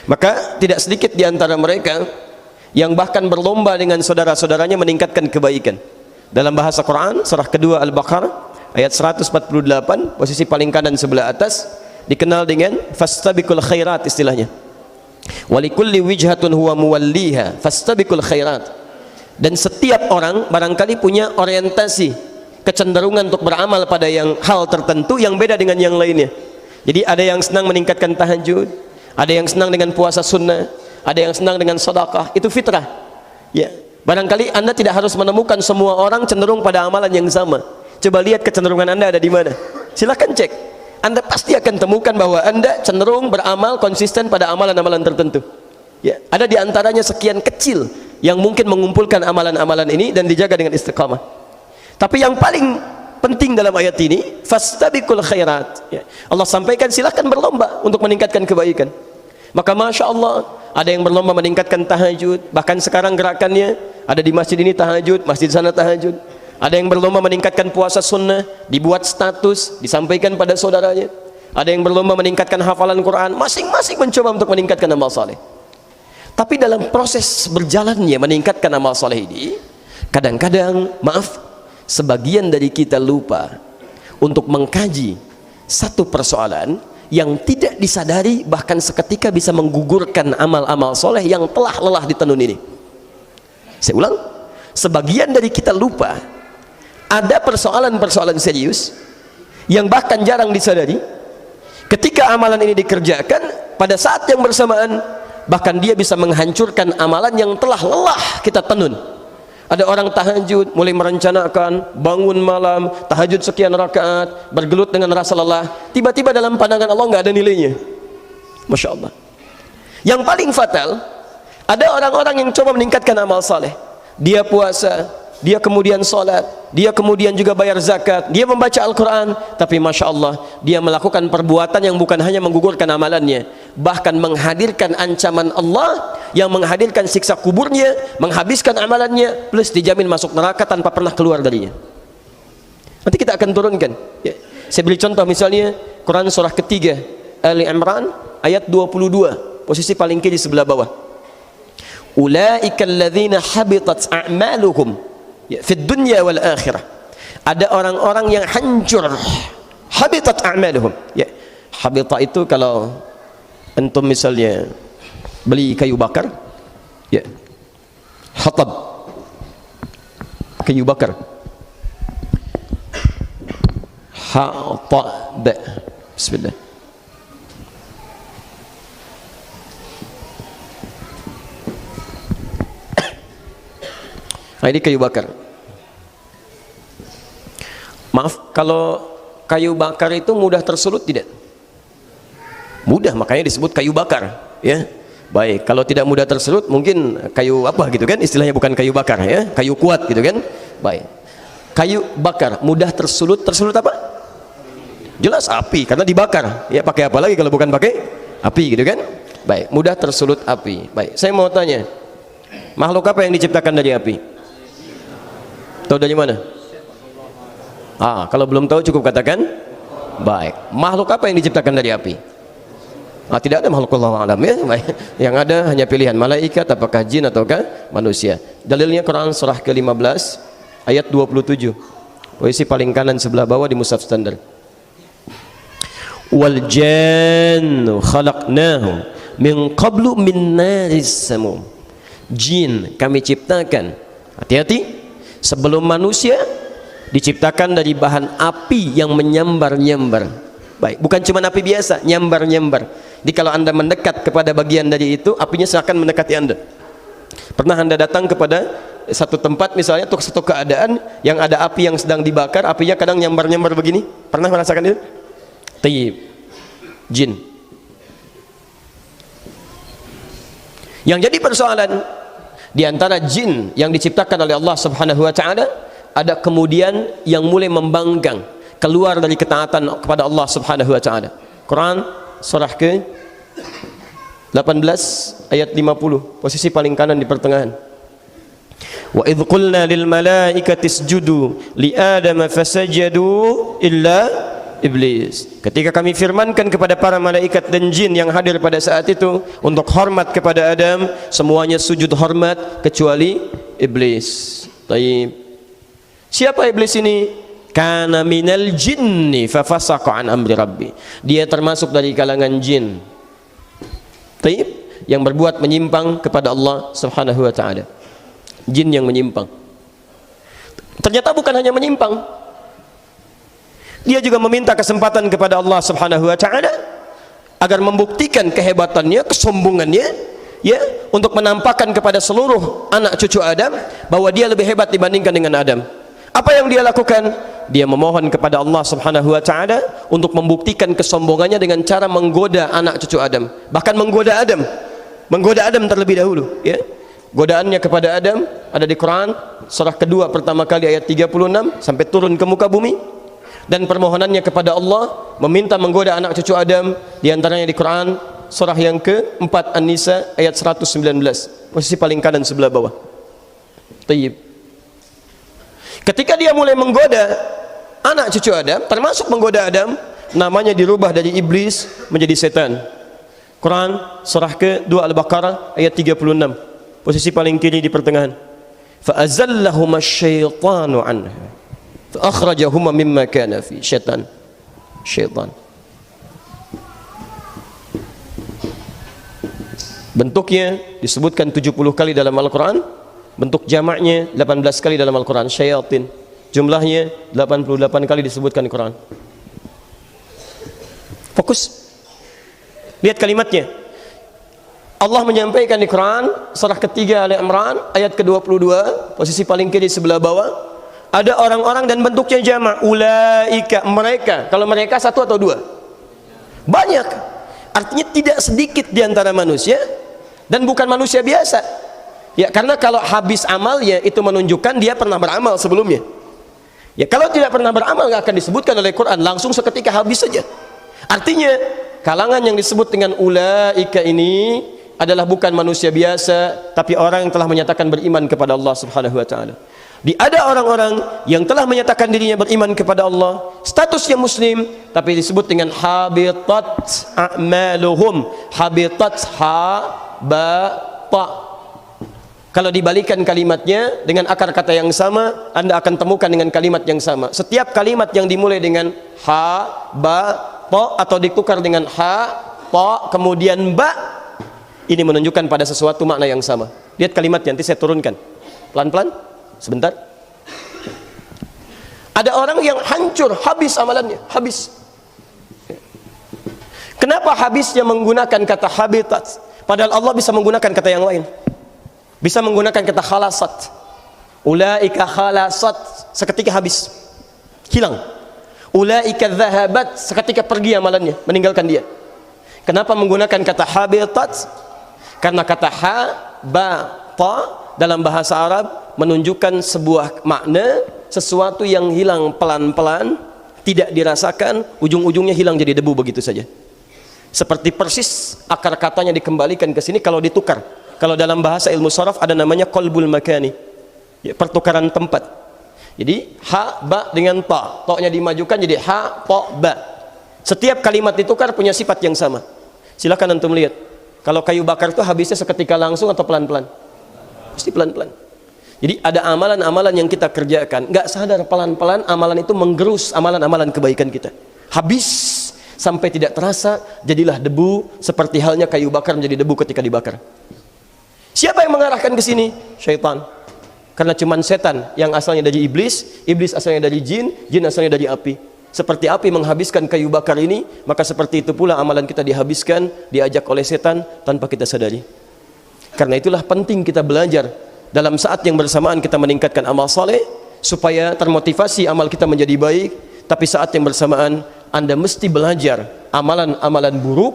Maka tidak sedikit di antara mereka yang bahkan berlomba dengan saudara-saudaranya meningkatkan kebaikan. Dalam bahasa Quran surah kedua Al-Baqarah ayat 148, posisi paling kanan sebelah atas, dikenal dengan fastabiqul khairat istilahnya. Walikulli wijhatun huwa muwalliha fastabiqul khairat. Dan setiap orang barangkali punya orientasi, kecenderungan untuk beramal pada hal tertentu yang beda dengan yang lainnya. Jadi ada yang senang meningkatkan tahajud, ada yang senang dengan puasa sunnah, ada yang senang dengan sedekah. Itu fitrah. Ya, barangkali Anda tidak harus menemukan semua orang cenderung pada amalan yang sama. Coba lihat kecenderungan Anda ada di mana. Silakan cek. Anda pasti akan temukan bahwa Anda cenderung beramal konsisten pada amalan-amalan tertentu. Ya, ada di antaranya sekian kecil yang mungkin mengumpulkan amalan-amalan ini dan dijaga dengan istiqamah. Tapi yang paling penting dalam ayat ini, fastabiqul khairat. Ya, Allah sampaikan silakan berlomba untuk meningkatkan kebaikan. Maka masya Allah, ada yang berlomba meningkatkan tahajud. Bahkan sekarang gerakannya ada di masjid ini tahajud, masjid sana tahajud. Ada yang berlomba meningkatkan puasa sunnah, dibuat status, disampaikan pada saudaranya. Ada yang berlomba meningkatkan hafalan Quran, masing-masing mencoba untuk meningkatkan amal saleh. Tapi dalam proses berjalannya meningkatkan amal saleh ini, kadang-kadang, maaf, sebagian dari kita lupa untuk mengkaji satu persoalan yang tidak disadari, bahkan seketika bisa menggugurkan amal-amal soleh yang telah lelah ditenun ini. Saya ulang, sebagian dari kita lupa ada persoalan-persoalan serius yang bahkan jarang disadari. Ketika amalan ini dikerjakan, pada saat yang bersamaan bahkan dia bisa menghancurkan amalan yang telah lelah kita tenun. Ada orang tahajud, mulai merencanakan bangun malam, tahajud sekian rakaat, bergelut dengan rasa lelah, tiba-tiba dalam pandangan Allah nggak ada nilainya. Masya Allah. Yang paling fatal, ada orang-orang yang coba meningkatkan amal saleh. Dia puasa, dia kemudian sholat, dia kemudian juga bayar zakat, dia membaca Al-Quran, tapi Masya Allah, dia melakukan perbuatan yang bukan hanya menggugurkan amalannya, bahkan menghadirkan ancaman Allah yang menghadirkan siksa kuburnya, menghabiskan amalannya, plus dijamin masuk neraka tanpa pernah keluar darinya. Nanti kita akan turunkan ya. Saya beri contoh misalnya Quran surah ketiga Ali Imran ayat 22, posisi paling kiri sebelah bawah. Ulaika alladzina habitat a'maluhum ya, fid dunya wal akhirah. Ada orang-orang yang hancur, habitat a'maluhum ya. Habita itu kalau antum misalnya beli kayu bakar ya, hatab, kayu bakar, hatab, bismillah. Nah, ini kayu bakar. Maaf, kalau kayu bakar itu mudah tersulut tidak? Mudah, makanya disebut kayu bakar ya. Baik, kalau tidak mudah tersulut mungkin kayu apa gitu kan, istilahnya bukan kayu bakar ya, kayu kuat gitu kan. Baik, kayu bakar mudah tersulut. Tersulut apa? Jelas api, karena dibakar ya. Pakai apa lagi kalau bukan pakai api gitu kan. Baik, mudah tersulut api. Baik, saya mau tanya, makhluk apa yang diciptakan dari api? Tahu dari mana? Kalau belum tahu cukup katakan. Baik, makhluk apa yang diciptakan dari api? Tidak ada makhluk, Allah alam ya. Yang ada hanya pilihan malaikat, apakah jin ataukah manusia. Dalilnya Quran surah ke-15 ayat 27, posisi paling kanan sebelah bawah di mushaf standar. Wal jannu khalaqnahu min qablu min naris samum. Jin kami ciptakan, hati-hati, sebelum manusia diciptakan dari bahan api yang menyambar-nyambar. Baik, bukan cuma api biasa, nyambar-nyambar. Jadi kalau Anda mendekat kepada bagian dari itu, apinya seakan mendekati Anda. Pernah Anda datang kepada satu tempat misalnya untuk satu keadaan yang ada api yang sedang dibakar, apinya kadang nyambar-nyambar begini? Pernah merasakan itu? Tayyib. Jin. Yang jadi persoalan di antara jin yang diciptakan oleh Allah Subhanahu wa taala, ada kemudian yang mulai membangkang, keluar dari ketaatan kepada Allah Subhanahu wa taala. Quran surah ke 18 ayat 50, posisi paling kanan di pertengahan. Wa idh qulna lil malaikati isjudu li adama fasajadu illa iblis. Ketika kami firmankan kepada para malaikat dan jin yang hadir pada saat itu untuk hormat kepada Adam, semuanya sujud hormat kecuali iblis. Taib. Siapa iblis ini? Kana minal jinni fa fasaqa an amri rabbi. Dia termasuk dari kalangan jin. Taib, yang berbuat menyimpang kepada Allah Subhanahu wa taala. Jin yang menyimpang. Ternyata bukan hanya menyimpang, dia juga meminta kesempatan kepada Allah Subhanahu wa taala agar membuktikan kehebatannya, kesombongannya, ya, untuk menampakkan kepada seluruh anak cucu Adam bahwa dia lebih hebat dibandingkan dengan Adam. Apa yang dia lakukan? Dia memohon kepada Allah Subhanahu wa taala untuk membuktikan kesombongannya dengan cara menggoda anak cucu Adam. Bahkan menggoda Adam terlebih dahulu, ya. Godaannya kepada Adam ada di Quran surah kedua pertama kali ayat 36 sampai turun ke muka bumi, dan permohonannya kepada Allah meminta menggoda anak cucu Adam di antaranya di Quran surah yang ke-4 An-Nisa ayat 119, posisi paling kanan sebelah bawah. Tayyib. Ketika dia mulai menggoda anak cucu Adam, termasuk menggoda Adam, namanya dirubah dari iblis menjadi setan. Quran surah ke-2 Al-Baqarah ayat 36, posisi paling kiri di pertengahan. Fa'azallahuma syaitanu anha fa'akhrajahuma mimma kana fi. Syaitan bentuknya disebutkan 70 kali dalam Al-Quran, bentuk jamaknya 18 kali dalam Al-Quran. Syayatin jumlahnya 88 kali disebutkan di Quran. Fokus, lihat kalimatnya. Allah menyampaikan di Quran surah ketiga Ali Imran ayat ke-22, posisi paling kiri sebelah bawah, ada orang-orang dan bentuknya jamak, ulaika, mereka. Kalau mereka satu atau dua? Banyak. Artinya tidak sedikit di antara manusia, dan bukan manusia biasa. Ya, karena kalau habis amalnya itu menunjukkan dia pernah beramal sebelumnya. Ya, kalau tidak pernah beramal nggak akan disebutkan oleh Quran, langsung seketika habis saja. Artinya kalangan yang disebut dengan ulaika ini adalah bukan manusia biasa, tapi orang yang telah menyatakan beriman kepada Allah Subhanahu wa taala. Ada orang-orang yang telah menyatakan dirinya beriman kepada Allah, statusnya muslim, tapi disebut dengan habitat a'maluhum. Habitat, ha ba ta. Kalau dibalikan kalimatnya dengan akar kata yang sama, Anda akan temukan dengan kalimat yang sama. Setiap kalimat yang dimulai dengan ha ba ta atau ditukar dengan ha ta kemudian ba, ini menunjukkan pada sesuatu makna yang sama. Lihat kalimatnya, nanti saya turunkan pelan-pelan, sebentar. Ada orang yang hancur, habis amalannya, habis. Kenapa habisnya menggunakan kata habitat, padahal Allah bisa menggunakan kata yang lain? Bisa menggunakan kata khalasat. Ulaika khalasat, seketika habis, hilang. Ulaika dhahabat, seketika pergi amalannya, meninggalkan dia. Kenapa menggunakan kata habitat? Karena kata ha, ba, ta dalam bahasa Arab menunjukkan sebuah makna, sesuatu yang hilang pelan-pelan, tidak dirasakan, ujung-ujungnya hilang jadi debu begitu saja. Seperti persis akar katanya dikembalikan ke sini kalau ditukar. Kalau dalam bahasa ilmu sharaf ada namanya qalbul makani, ya, pertukaran tempat. Jadi ha, ba dengan ta, ta-nya dimajukan jadi ha, ta, ba. Setiap kalimat ditukar punya sifat yang sama. Silakan antum lihat. Kalau kayu bakar itu habisnya seketika langsung atau pelan-pelan? Pasti pelan-pelan. Jadi ada amalan-amalan yang kita kerjakan, nggak sadar pelan-pelan amalan itu menggerus amalan-amalan kebaikan kita. Habis sampai tidak terasa, jadilah debu, seperti halnya kayu bakar menjadi debu ketika dibakar. Siapa yang mengarahkan ke sini? Syaitan. Karena cuman setan yang asalnya dari iblis, iblis asalnya dari jin, jin asalnya dari api. Seperti api menghabiskan kayu bakar ini, maka seperti itu pula amalan kita dihabiskan, diajak oleh setan tanpa kita sadari. Karena itulah penting kita belajar dalam saat yang bersamaan kita meningkatkan amal saleh supaya termotivasi amal kita menjadi baik, tapi saat yang bersamaan Anda mesti belajar amalan-amalan buruk,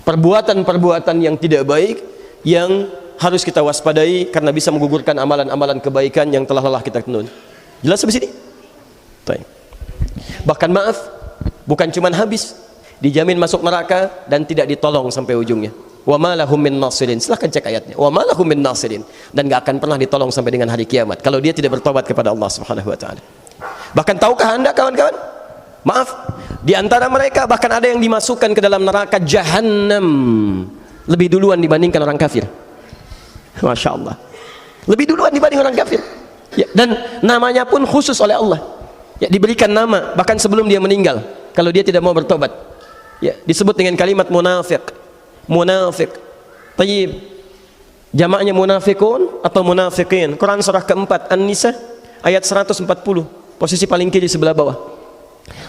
perbuatan-perbuatan yang tidak baik yang harus kita waspadai karena bisa menggugurkan amalan-amalan kebaikan yang telah lelah kita tenun. Jelas sampai sini? Bahkan maaf, bukan cuma habis, dijamin masuk neraka dan tidak ditolong sampai ujungnya. Wa ma lahum min nasirin. Silahkan cek ayatnya. Wa ma lahum min nasirin, dan gak akan pernah ditolong sampai dengan hari kiamat kalau dia tidak bertobat kepada Allah Subhanahu wa taala. Bahkan tahukah Anda kawan-kawan? Maaf, di antara mereka bahkan ada yang dimasukkan ke dalam neraka Jahannam lebih duluan dibandingkan orang kafir. Masya Allah, lebih duluan dibanding orang kafir. Ya, dan namanya pun khusus oleh Allah. Ya, diberikan nama bahkan sebelum dia meninggal. Kalau dia tidak mau bertobat, ya, disebut dengan kalimat munafik. Munafik. Tayyib. Jamaknya munafikun atau munafiqin. Quran surah keempat An-Nisa ayat 140. Posisi paling kiri sebelah bawah.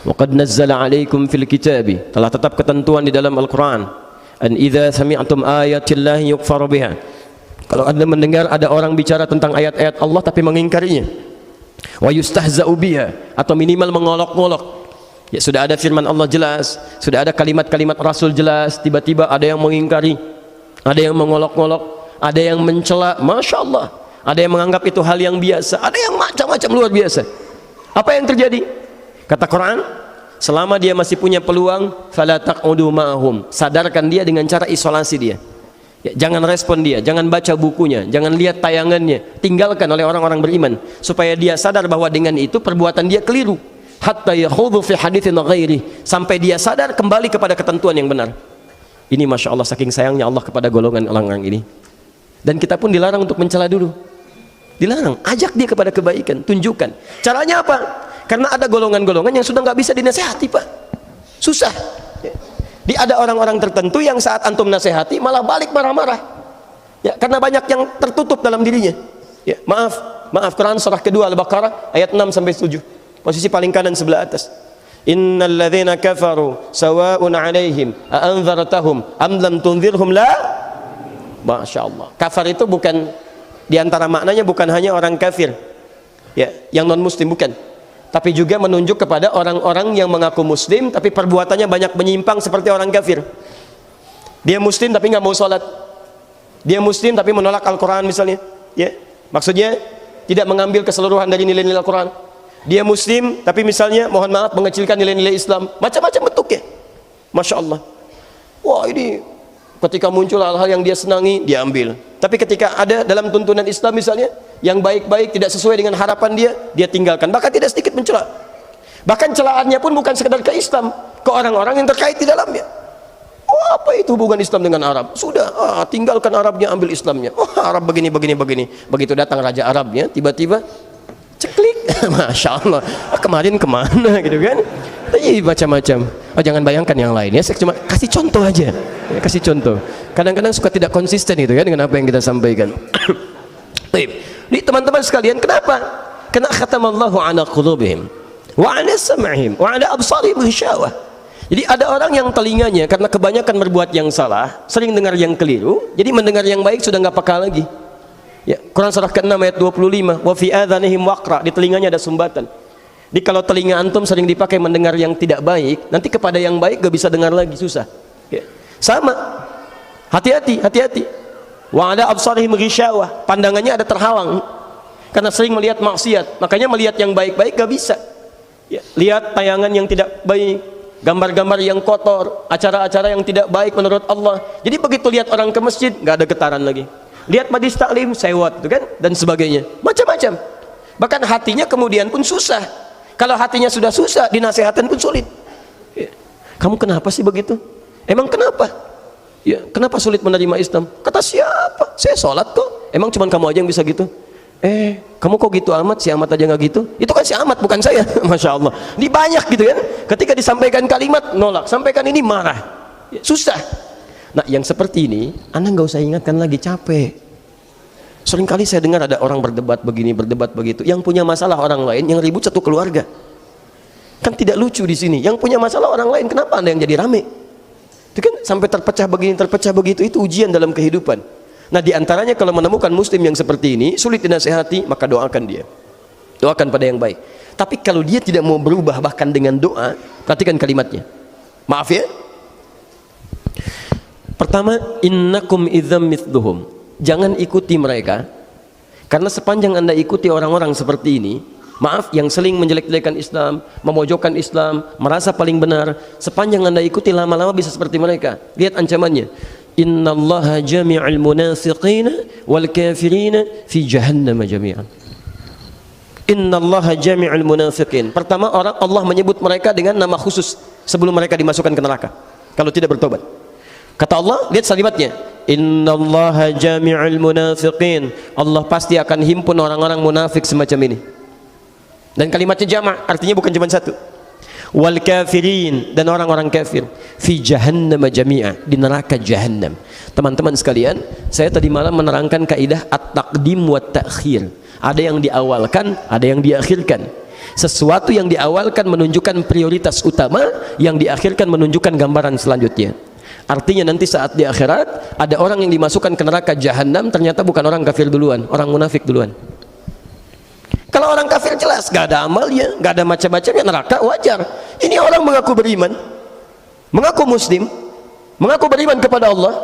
Wa qad nazzala 'alaikum fil kitabi. Telah tetap ketentuan di dalam Al-Qur'an. An idza sami'tum ayatillahi yukfaru biha. Kalau Anda mendengar ada orang bicara tentang ayat-ayat Allah tapi mengingkarinya. Wa yustahza'u biha, atau minimal mengolok-olok. Ya, sudah ada firman Allah jelas, sudah ada kalimat-kalimat Rasul jelas, tiba-tiba ada yang mengingkari, ada yang mengolok-olok, ada yang mencela, Masya Allah, ada yang menganggap itu hal yang biasa, ada yang macam-macam luar biasa. Apa yang terjadi? Kata Quran, selama dia masih punya peluang, fala taq'udu ma'hum, sadarkan dia dengan cara isolasi dia. Ya, jangan respon dia, jangan baca bukunya, jangan lihat tayangannya, tinggalkan oleh orang-orang beriman supaya dia sadar bahwa dengan itu perbuatan dia keliru. Hatta yakhudhu fi haditsin ghairi, sampai dia sadar kembali kepada ketentuan yang benar. Ini Masya Allah, saking sayangnya Allah kepada golongan orang-orang ini. Dan kita pun dilarang untuk mencela dulu. Dilarang, ajak dia kepada kebaikan, tunjukkan. Caranya apa? Karena ada golongan-golongan yang sudah nggak bisa dinasehati, Pak. Susah. Ada orang-orang tertentu yang saat antum nasihati malah balik marah-marah. Ya, karena banyak yang tertutup dalam dirinya. Ya, maaf, Quran surah kedua Al-Baqarah ayat 6 sampai 7. Posisi paling kanan sebelah atas. Innal ladzina kafaru sawa'un 'alaihim a anzartahum am lam tunzirhum la. Masya Allah. Kafar itu bukan, diantara maknanya bukan hanya orang kafir, ya, yang non muslim, bukan, tapi juga menunjuk kepada orang-orang yang mengaku muslim tapi perbuatannya banyak menyimpang seperti orang kafir. Dia muslim tapi nggak mau sholat, dia muslim tapi menolak Al-Quran misalnya, ya, maksudnya tidak mengambil keseluruhan dari nilai-nilai Al-Quran. Dia muslim tapi misalnya mohon maaf mengecilkan nilai-nilai Islam, macam-macam bentuknya. Masya Allah. Wah, ini ketika muncul hal-hal yang dia senangi, dia ambil. Tapi ketika ada dalam tuntunan Islam misalnya yang baik-baik tidak sesuai dengan harapan dia tinggalkan. Bahkan tidak sedikit mencela. Bahkan celaannya pun bukan sekedar ke Islam, ke orang-orang yang terkait di dalamnya. Oh, apa itu hubungan Islam dengan Arab? Sudah, tinggalkan Arabnya, ambil Islamnya. Oh, Arab begini. Begitu datang raja Arabnya, tiba-tiba ceklik, Masya Allah, kemarin kemana gitu kan? Tapi macam-macam. Oh, jangan bayangkan yang lain ya, saya cuma kasih contoh aja ya, kasih contoh. Kadang-kadang suka tidak konsisten itu ya dengan apa yang kita sampaikan. Baik, ini teman-teman sekalian, kenapa? Karena khatamallahu ala qulubihim wa ala sam'ihim wa ala absarihim ghishawah. Jadi ada orang yang telinganya karena kebanyakan berbuat yang salah, sering dengar yang keliru, jadi mendengar yang baik sudah nggak peka lagi. Ya, Quran surah ke-6 ayat 25, wa fi adhanihim waqra, di telinganya ada sumbatan. Jadi kalau telinga antum sering dipakai mendengar yang tidak baik, nanti kepada yang baik gak bisa dengar lagi, susah. Ya. Sama, hati-hati. Wa ala absarihim ghishawah, pandangannya ada terhalang karena sering melihat maksiat, makanya melihat yang baik-baik gak bisa. Ya. Lihat tayangan yang tidak baik, gambar-gambar yang kotor, acara-acara yang tidak baik menurut Allah. Jadi begitu lihat orang ke masjid, gak ada getaran lagi. Lihat majlis taklim, sewot, gitu kan, dan sebagainya, macam-macam. Bahkan hatinya kemudian pun susah. Kalau hatinya sudah susah, dinasehatan pun sulit. Ya. Kamu kenapa sih begitu? Emang kenapa? Ya, kenapa sulit menerima Islam? Kata siapa? Saya sholat kok. Emang cuma kamu aja yang bisa gitu? Kamu kok gitu amat? Si amat aja nggak gitu? Itu kan si amat, bukan saya. Masya Allah. Ini banyak gitu kan. Ketika disampaikan kalimat, nolak. Sampaikan ini, marah. Ya, susah. Nah, yang seperti ini, Anda nggak usah ingatkan lagi, capek. Seringkali saya dengar ada orang berdebat begini, berdebat begitu. Yang punya masalah orang lain, yang ribut satu keluarga. Kan tidak lucu di sini. Yang punya masalah orang lain, kenapa Anda yang jadi rame? Itu kan sampai terpecah begini, terpecah begitu, itu ujian dalam kehidupan. Nah, diantaranya kalau menemukan muslim yang seperti ini, sulit dinasehati, maka doakan dia. Doakan pada yang baik. Tapi kalau dia tidak mau berubah bahkan dengan doa, perhatikan kalimatnya. Maaf ya. Pertama, innakum idzam mithluhum. Jangan ikuti mereka, karena sepanjang Anda ikuti orang-orang seperti ini, maaf, yang seling menjelek-jelekan Islam, memojokkan Islam, merasa paling benar, sepanjang Anda ikuti lama-lama bisa seperti mereka. Lihat ancamannya. Innallaha jami'al munafiqina wal kafirina fi jahannam jami'an. Innallaha jami'ul munafiqin. Pertama, Allah menyebut mereka dengan nama khusus sebelum mereka dimasukkan ke neraka kalau tidak bertobat. Kata Allah, lihat kalimatnya, innallaha jami'ul munafiqin. Allah pasti akan himpun orang-orang munafik semacam ini. Dan kalimatnya jama', artinya bukan cuma satu. Wal kafirin, dan orang-orang kafir, fi jahannam jami'a, di neraka jahannam. Teman-teman sekalian, saya tadi malam menerangkan kaidah at-taqdim wa ta'khir. Ada yang diawalkan, ada yang diakhirkan. Sesuatu yang diawalkan menunjukkan prioritas utama, yang diakhirkan menunjukkan gambaran selanjutnya. Artinya nanti saat di akhirat ada orang yang dimasukkan ke neraka jahanam, ternyata bukan orang kafir duluan, orang munafik duluan. Kalau orang kafir jelas gak ada amalnya, gak ada macam-macamnya, neraka wajar. Ini orang mengaku beriman, mengaku muslim, mengaku beriman kepada Allah,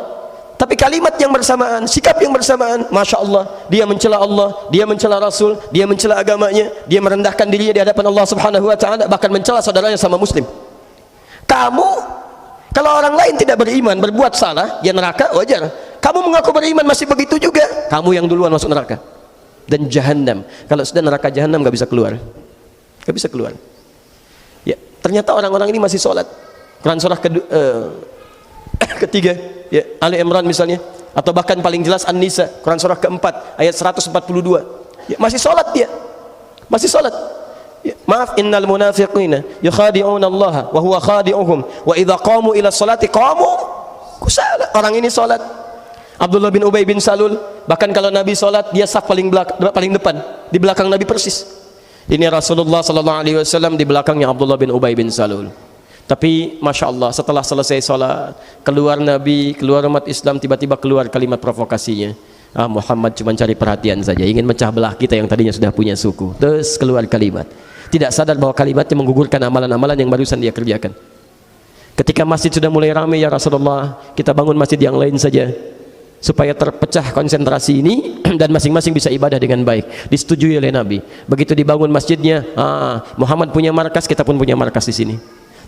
tapi kalimat yang bersamaan, sikap yang bersamaan, Masya Allah, dia mencela Allah, dia mencela Rasul, dia mencela agamanya, dia merendahkan dirinya di hadapan Allah Subhanahu wa ta'ala, bahkan mencela saudaranya sama muslim. Kamu, kalau orang lain tidak beriman, berbuat salah, ya neraka wajar. Kamu mengaku beriman masih begitu juga, kamu yang duluan masuk neraka. Dan jahannam, kalau sudah neraka jahannam gak bisa keluar, gak bisa keluar. Ya, ternyata orang-orang ini masih sholat. Quran surah ketiga, ya, Ali Imran misalnya, atau bahkan paling jelas An-Nisa, Quran surah keempat ayat 142, ya, masih sholat dia, masih sholat. Ya, maaf, innal munafiqina yukhadi'una Allah wa huwa khadi'uhum wa idha qamu ila sholati qamu kusala. Orang ini sholat. Abdullah bin Ubay bin Salul, bahkan kalau Nabi sholat dia saf paling depan, di belakang Nabi persis. Ini Rasulullah sallallahu alaihi wasallam, di belakangnya Abdullah bin Ubay bin Salul. Tapi Masya Allah, setelah selesai sholat, keluar Nabi, keluar umat Islam, tiba-tiba keluar kalimat provokasinya. Muhammad cuma cari perhatian saja, ingin mecah belah kita yang tadinya sudah punya suku. Terus keluar kalimat, tidak sadar bahwa kalimatnya menggugurkan amalan-amalan yang barusan dia kerjakan. Ketika masjid sudah mulai ramai, ya Rasulullah, kita bangun masjid yang lain saja, supaya terpecah konsentrasi ini dan masing-masing bisa ibadah dengan baik. Disetujui oleh Nabi. Begitu dibangun masjidnya, Muhammad punya markas, kita pun punya markas di sini.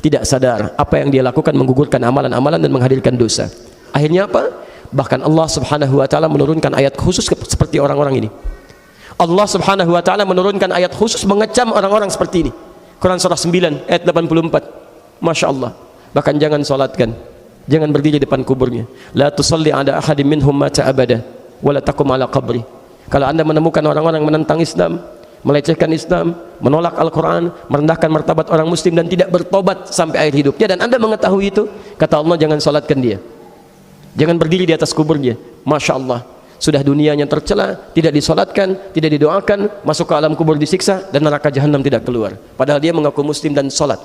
Tidak sadar apa yang dia lakukan menggugurkan amalan-amalan dan menghadirkan dosa. Akhirnya apa? Bahkan Allah Subhanahu wa ta'ala menurunkan ayat khusus seperti orang-orang ini. Allah Subhanahu wa ta'ala menurunkan ayat khusus mengecam orang-orang seperti ini. Quran surah 9 ayat 84. Masya Allah. Bahkan jangan salatkan, jangan berdiri depan kuburnya. La tusalli ala ahadim minhum mata abada wala taqum ala qabri. Kalau Anda menemukan orang-orang menentang Islam, melecehkan Islam, menolak Al-Quran, merendahkan martabat orang muslim dan tidak bertobat sampai akhir hidupnya, dan Anda mengetahui itu, kata Allah, jangan salatkan dia, jangan berdiri di atas kuburnya. Masya Allah, sudah dunianya tercela, tidak disolatkan, tidak didoakan, masuk ke alam kubur disiksa, dan neraka jahanam tidak keluar, padahal dia mengaku muslim dan salat.